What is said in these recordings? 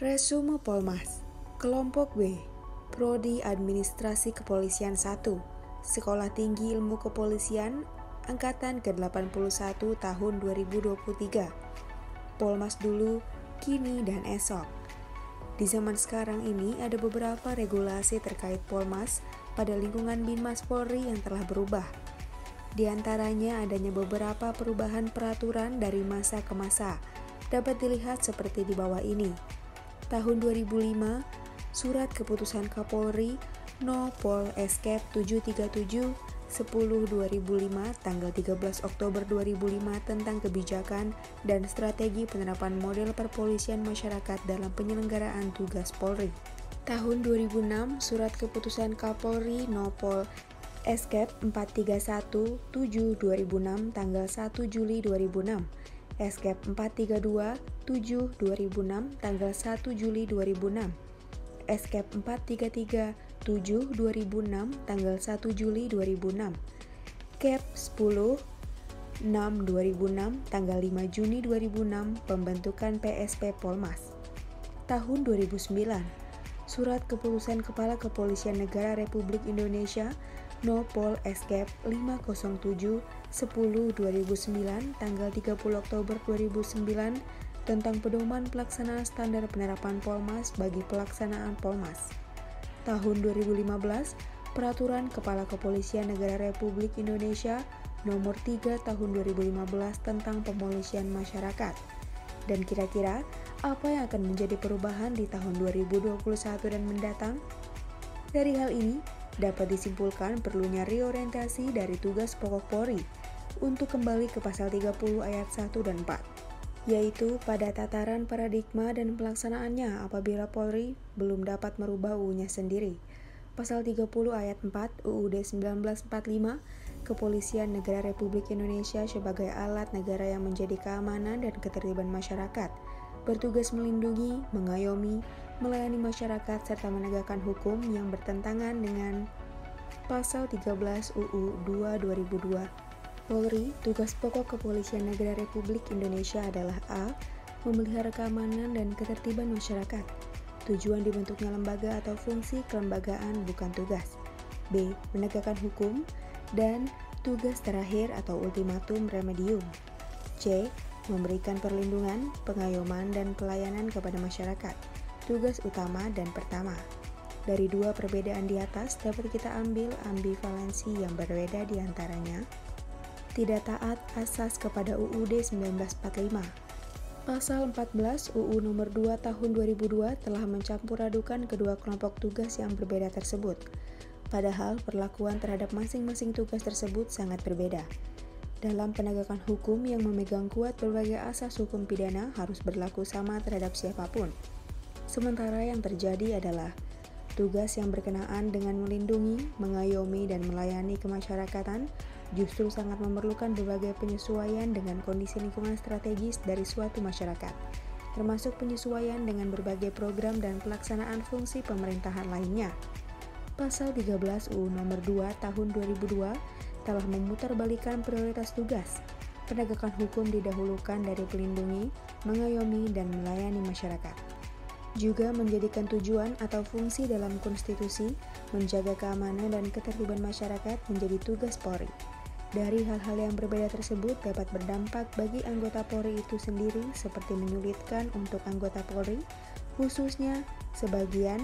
Resume Polmas, Kelompok B, Prodi Administrasi Kepolisian 1, Sekolah Tinggi Ilmu Kepolisian, Angkatan ke-81 tahun 2023. Polmas dulu, kini dan esok. Di zaman sekarang ini ada beberapa regulasi terkait Polmas pada lingkungan Binmas Polri yang telah berubah. Di antaranya adanya beberapa perubahan peraturan dari masa ke masa, dapat dilihat seperti di bawah ini. Tahun 2005, Surat Keputusan Kapolri No. Pol Eskep 737 10/2005 tanggal 13 Oktober 2005 tentang kebijakan dan strategi penerapan model perpolisian masyarakat dalam penyelenggaraan tugas Polri. Tahun 2006, Surat Keputusan Kapolri No. Pol Eskep 431 7/2006 tanggal 1 Juli 2006, Eskep 432 7/2006 tanggal 1 Juli 2006, Eskep 433 7/2006 tanggal 1 Juli 2006, Kep 10 6/2006 tanggal 5 Juni 2006 pembentukan PSP Polmas. Tahun 2009, Surat Keputusan Kepala Kepolisian Negara Republik Indonesia No. Pol Eskep 507 10/2009 tanggal 30 Oktober 2009 tentang pedoman pelaksanaan standar penerapan Polmas bagi pelaksanaan Polmas. Tahun 2015, Peraturan Kepala Kepolisian Negara Republik Indonesia Nomor 3 Tahun 2015 tentang Pemolisian Masyarakat. Dan kira-kira apa yang akan menjadi perubahan di tahun 2021 dan mendatang? Dari hal ini, dapat disimpulkan perlunya reorientasi dari tugas pokok Polri untuk kembali ke pasal 30 ayat 1 dan 4, yaitu pada tataran paradigma dan pelaksanaannya apabila Polri belum dapat merubah UU-nya sendiri. Pasal 30 ayat 4 UUD 1945, Kepolisian Negara Republik Indonesia sebagai alat negara yang menjadi keamanan dan ketertiban masyarakat, bertugas melindungi, mengayomi, melayani masyarakat serta menegakkan hukum yang bertentangan dengan Pasal 13 UU 2 2002. Polri, tugas pokok Kepolisian Negara Republik Indonesia adalah A. Memelihara keamanan dan ketertiban masyarakat. Tujuan dibentuknya lembaga atau fungsi kelembagaan bukan tugas. B. Menegakkan hukum. Dan tugas terakhir atau ultimatum remedium. C. Memberikan perlindungan, pengayoman, dan pelayanan kepada masyarakat. Tugas utama dan pertama. Dari dua perbedaan di atas dapat kita ambil ambivalensi yang berbeda di antaranya. Tidak taat asas kepada UUD 1945. Pasal 14 UU Nomor 2 Tahun 2002 telah mencampur adukan kedua kelompok tugas yang berbeda tersebut. Padahal perlakuan terhadap masing-masing tugas tersebut sangat berbeda. Dalam penegakan hukum yang memegang kuat berbagai asas hukum pidana harus berlaku sama terhadap siapapun. Sementara yang terjadi adalah tugas yang berkenaan dengan melindungi, mengayomi, dan melayani kemasyarakatan justru sangat memerlukan berbagai penyesuaian dengan kondisi lingkungan strategis dari suatu masyarakat, termasuk penyesuaian dengan berbagai program dan pelaksanaan fungsi pemerintahan lainnya. Pasal 13 UU Nomor 2 Tahun 2002 telah memutarbalikkan prioritas tugas. Penegakan hukum didahulukan dari melindungi, mengayomi, dan melayani masyarakat. Juga menjadikan tujuan atau fungsi dalam konstitusi menjaga keamanan dan ketertiban masyarakat menjadi tugas Polri. Dari hal-hal yang berbeda tersebut dapat berdampak bagi anggota Polri itu sendiri seperti menyulitkan untuk anggota Polri, khususnya sebagian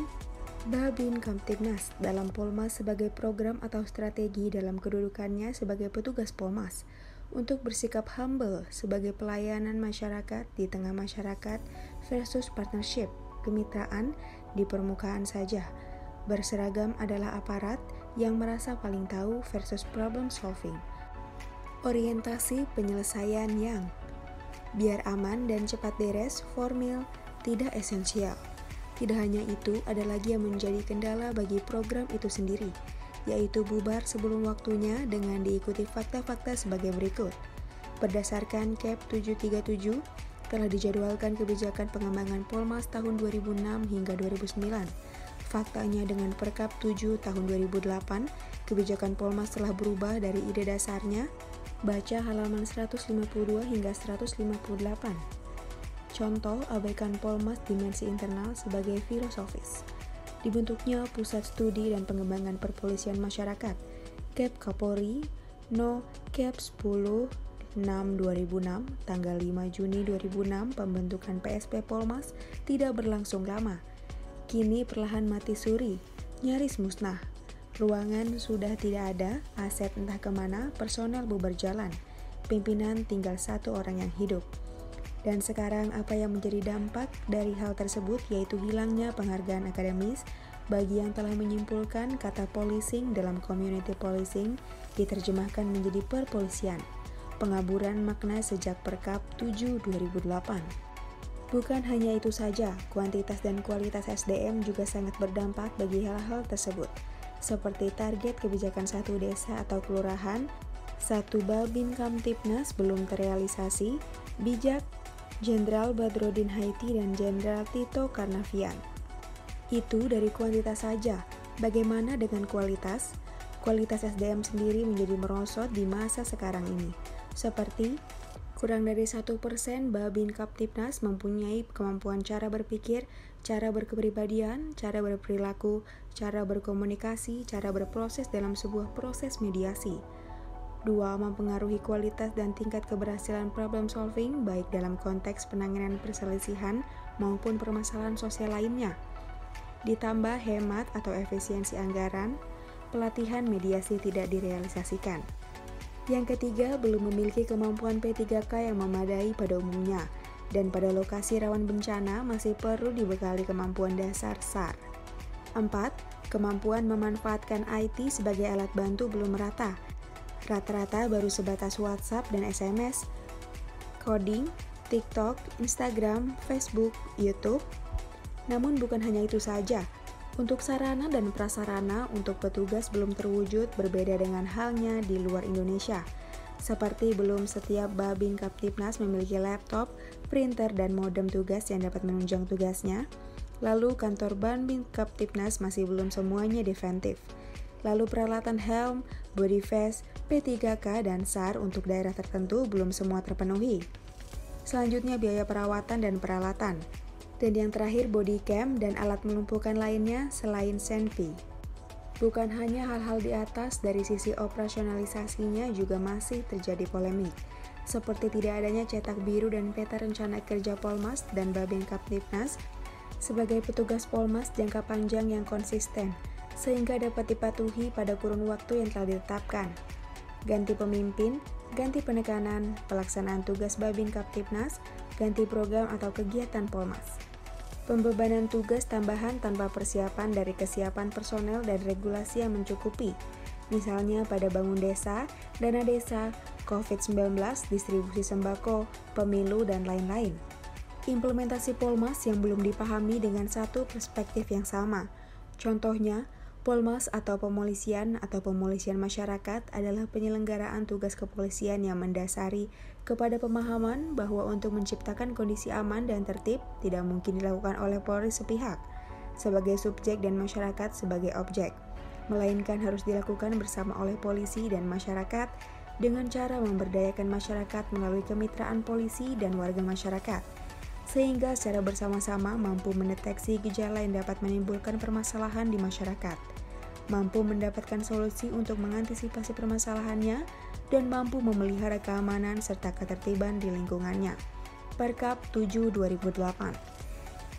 Babin Kamtibnas dalam Polmas sebagai program atau strategi dalam kedudukannya sebagai petugas Polmas, untuk bersikap humble sebagai pelayanan masyarakat di tengah masyarakat versus partnership, kemitraan di permukaan saja. Berseragam adalah aparat yang merasa paling tahu versus problem solving. Orientasi penyelesaian yang biar aman dan cepat beres, formil, tidak esensial. Tidak hanya itu, ada lagi yang menjadi kendala bagi program itu sendiri, yaitu bubar sebelum waktunya dengan diikuti fakta-fakta sebagai berikut. Berdasarkan Kep 737, telah dijadwalkan kebijakan pengembangan Polmas tahun 2006 hingga 2009. Faktanya dengan Perkap 7 tahun 2008, kebijakan Polmas telah berubah dari ide dasarnya, baca halaman 152 hingga 158. Contoh, abaikan Polmas dimensi internal sebagai filosofis. Dibentuknya Pusat Studi dan Pengembangan Perpolisian Masyarakat, Kep Kapolri, No. Kep 10 6/2006, tanggal 5 Juni 2006, pembentukan PSP Polmas tidak berlangsung lama. Kini perlahan mati suri, nyaris musnah. Ruangan sudah tidak ada, aset entah kemana, personel bubar jalan. Pimpinan tinggal satu orang yang hidup. Dan sekarang apa yang menjadi dampak dari hal tersebut yaitu hilangnya penghargaan akademis bagi yang telah menyimpulkan kata policing dalam community policing diterjemahkan menjadi perpolisian. Pengaburan makna sejak Perkap 7/2008. Bukan hanya itu saja, kuantitas dan kualitas SDM juga sangat berdampak bagi hal-hal tersebut, seperti target kebijakan satu desa atau kelurahan, satu Babin Kamtipnas belum terrealisasi, bijak Jenderal Badrodin Haiti dan Jenderal Tito Karnavian. Itu dari kuantitas saja, bagaimana dengan kualitas? Kualitas SDM sendiri menjadi merosot di masa sekarang ini. Seperti kurang dari 1% Babin Kamtipnas mempunyai kemampuan cara berpikir, cara berkepribadian, cara berperilaku, cara berkomunikasi, cara berproses dalam sebuah proses mediasi. 2. Mempengaruhi kualitas dan tingkat keberhasilan problem solving baik dalam konteks penanganan perselisihan maupun permasalahan sosial lainnya. Ditambah hemat atau efisiensi anggaran, pelatihan mediasi tidak direalisasikan. Yang ketiga, belum memiliki kemampuan P3K yang memadai pada umumnya, dan pada lokasi rawan bencana masih perlu dibekali kemampuan dasar SAR. 4. Kemampuan memanfaatkan IT sebagai alat bantu belum merata. Rata-rata baru sebatas WhatsApp dan SMS, coding, TikTok, Instagram, Facebook, YouTube. Namun bukan hanya itu saja. Untuk sarana dan prasarana untuk petugas belum terwujud, berbeda dengan halnya di luar Indonesia. Seperti belum setiap Babin Kamtipnas memiliki laptop, printer, dan modem tugas yang dapat menunjang tugasnya. Lalu kantor Babin Kamtipnas masih belum semuanya defensif. Lalu peralatan helm, body vest, P3K, dan SAR untuk daerah tertentu belum semua terpenuhi. Selanjutnya biaya perawatan dan peralatan. Dan yang terakhir body cam dan alat melumpuhkan lainnya selain Senpi. Bukan hanya hal-hal di atas, dari sisi operasionalisasinya juga masih terjadi polemik. Seperti tidak adanya cetak biru dan peta rencana kerja Polmas dan Babin Kamtipnas sebagai petugas Polmas jangka panjang yang konsisten, sehingga dapat dipatuhi pada kurun waktu yang telah ditetapkan. Ganti pemimpin, ganti penekanan, pelaksanaan tugas Babin Kamtipnas, ganti program atau kegiatan Polmas. Pembebanan tugas tambahan tanpa persiapan dari kesiapan personel dan regulasi yang mencukupi. Misalnya pada bangun desa, dana desa, COVID-19, distribusi sembako, pemilu, dan lain-lain. Implementasi Polmas yang belum dipahami dengan satu perspektif yang sama. Contohnya, Polmas atau pemolisian masyarakat adalah penyelenggaraan tugas kepolisian yang mendasari kepada pemahaman bahwa untuk menciptakan kondisi aman dan tertib tidak mungkin dilakukan oleh Polri sepihak sebagai subjek dan masyarakat sebagai objek, melainkan harus dilakukan bersama oleh polisi dan masyarakat dengan cara memberdayakan masyarakat melalui kemitraan polisi dan warga masyarakat, sehingga secara bersama-sama mampu mendeteksi gejala yang dapat menimbulkan permasalahan di masyarakat, mampu mendapatkan solusi untuk mengantisipasi permasalahannya, dan mampu memelihara keamanan serta ketertiban di lingkungannya. Perkap 7/2008.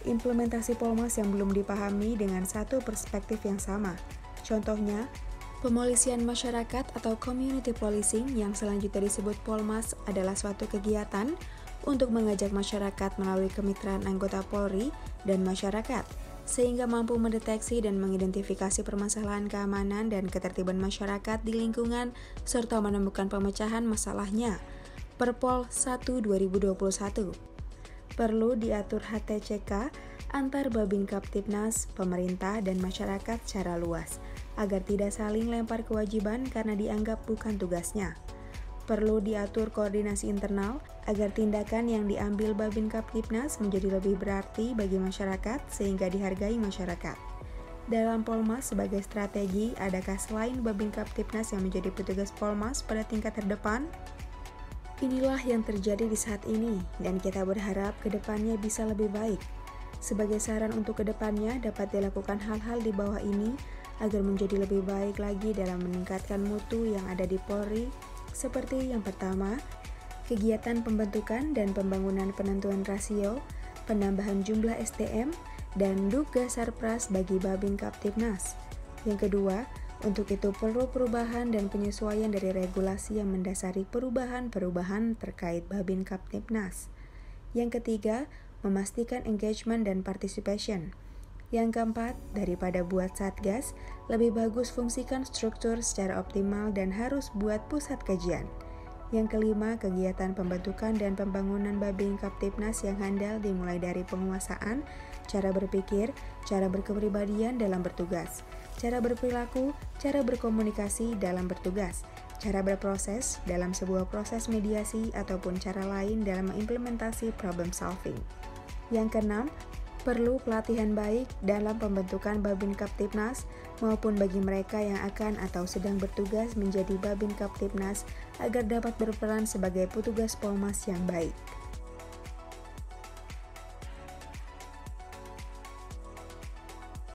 Implementasi Polmas yang belum dipahami dengan satu perspektif yang sama. Contohnya, pemolisian masyarakat atau community policing yang selanjutnya disebut Polmas adalah suatu kegiatan untuk mengajak masyarakat melalui kemitraan anggota Polri dan masyarakat, sehingga mampu mendeteksi dan mengidentifikasi permasalahan keamanan dan ketertiban masyarakat di lingkungan serta menemukan pemecahan masalahnya. Perpol 1/2021. Perlu diatur HTCK antar Babin Kamtipnas, pemerintah, dan masyarakat secara luas, agar tidak saling lempar kewajiban karena dianggap bukan tugasnya. Perlu diatur koordinasi internal agar tindakan yang diambil Babin Kamtipnas menjadi lebih berarti bagi masyarakat sehingga dihargai masyarakat. Dalam Polmas sebagai strategi, adakah selain Babin Kamtipnas yang menjadi petugas Polmas pada tingkat terdepan? Inilah yang terjadi di saat ini, dan kita berharap kedepannya bisa lebih baik. Sebagai saran untuk kedepannya dapat dilakukan hal-hal di bawah ini agar menjadi lebih baik lagi dalam meningkatkan mutu yang ada di Polri, seperti yang pertama, kegiatan pembentukan dan pembangunan penentuan rasio, penambahan jumlah SDM, dan Dukga Sarpras bagi Babin Kaptibnas. Yang kedua, untuk itu perlu perubahan dan penyesuaian dari regulasi yang mendasari perubahan-perubahan terkait Babin Kaptibnas. Yang ketiga, memastikan engagement dan participation. Yang keempat, daripada buat satgas, lebih bagus fungsikan struktur secara optimal dan harus buat pusat kajian. Yang kelima, kegiatan pembentukan dan pembangunan Babin Kaptibnas yang handal dimulai dari penguasaan, cara berpikir, cara berkepribadian dalam bertugas, cara berperilaku, cara berkomunikasi dalam bertugas, cara berproses dalam sebuah proses mediasi ataupun cara lain dalam mengimplementasi problem solving. Yang keenam, perlu pelatihan baik dalam pembentukan Babin Kaptibnas maupun bagi mereka yang akan atau sedang bertugas menjadi Babin Kaptibnas agar dapat berperan sebagai petugas Polmas yang baik.